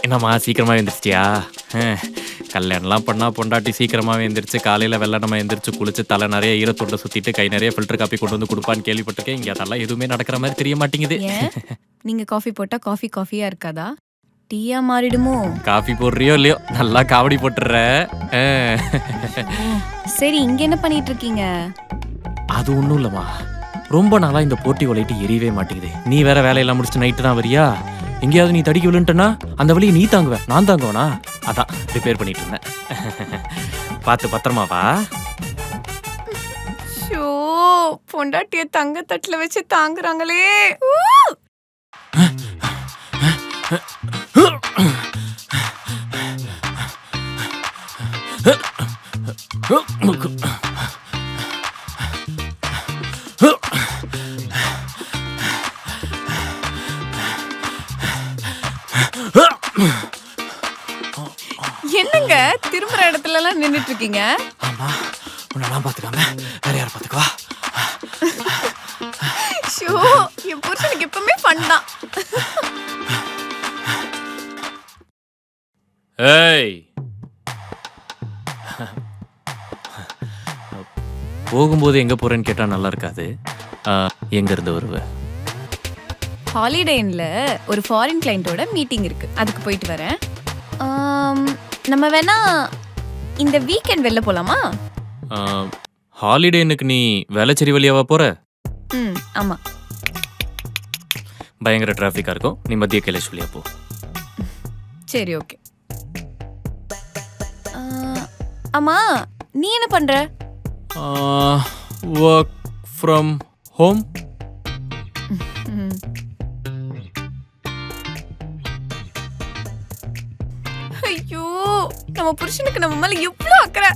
என்னம்மா சீக்கிரமாக எழுந்திரிச்சியா? கல்யாணம்லாம் பண்ணால் பொண்டாட்டி சீக்கிரமாகவே எழுந்திரிச்சு காலையில் வெள்ளனமாக எழுந்திரிச்சு குளிச்சு தலை நிறைய ஈரத்துண்டை சுற்றிட்டு கை நிறைய ஃபில்டர் காப்பி கொண்டு வந்து கொடுப்பான்னு கேள்விப்பட்டிருக்கேன். இங்கே அதெல்லாம் எதுவுமே நடக்கிற மாதிரி தெரிய மாட்டேங்குது. நீங்க காஃபி போட்டா காஃபியா இருக்காதா? டீயா மாறிடுமோ? காஃபி போடுறியோ இல்லையோ நல்லா காவடி போட்டுற. சரி, இங்க என்ன பண்ணிட்டு இருக்கீங்க? அது ஒன்றும் இல்லைம்மா, ரொம்ப நாளாக இந்த போட்டி விளையிட்டு எரியவே மாட்டேங்குது. நீ வேற வேலையெல்லாம் முடிச்சுட்டு நைட்டு தான் வரியா? எங்கேயாவது நீ தடிக்க விழுந்துட்டனா அந்த வழியை நீ தாங்குவ, நான் தாங்குவனா? அதான் ரிப்பேர் பண்ணிட்டு இருந்தேன். பார்த்து பத்திரமாவா. ஷோ, பொண்டாட்டிய தங்க தட்டுல வச்சு தாங்குறாங்களே. என்னங்க திரும்புற இடத்துல எல்லாம் நின்னுட்டு இருக்கீங்க? ஆமா, உன்னெல்லாம் பாத்துக்காம வேற யாரை பாத்துக்குவா? ஷோ, என் புருஷனுக்கு எப்பவுமே ஃபன் தான். ஏய், போகும்போது எங்க போறேன்னு கேட்டா நல்லா இருக்காது. எங்க இருந்து வருவ? ஹாலிடேன்ல ஒரு ஃபாரின் கிளையண்டோட மீட்டிங் இருக்கு, அதுக்கு போயிட்டு வரேன். நம்ம வேணா இந்த வீக்கெண்ட் வெளில போலாமா? ஹாலிடேனுக்கு நீ வேளச்சேரி வழியாவா போற? ஆமா. பயங்கர டிராஃபிக்கா இருக்கும், நீ மத்திய கைலாஷ் வழியா போ. சரி, ஓகே. ஆமா, நீ என்ன பண்ற? Work from home. ஐயோ, நம்ம புருஷனுக்கு நம்ம மேல எவ்வளவு அக்கறை.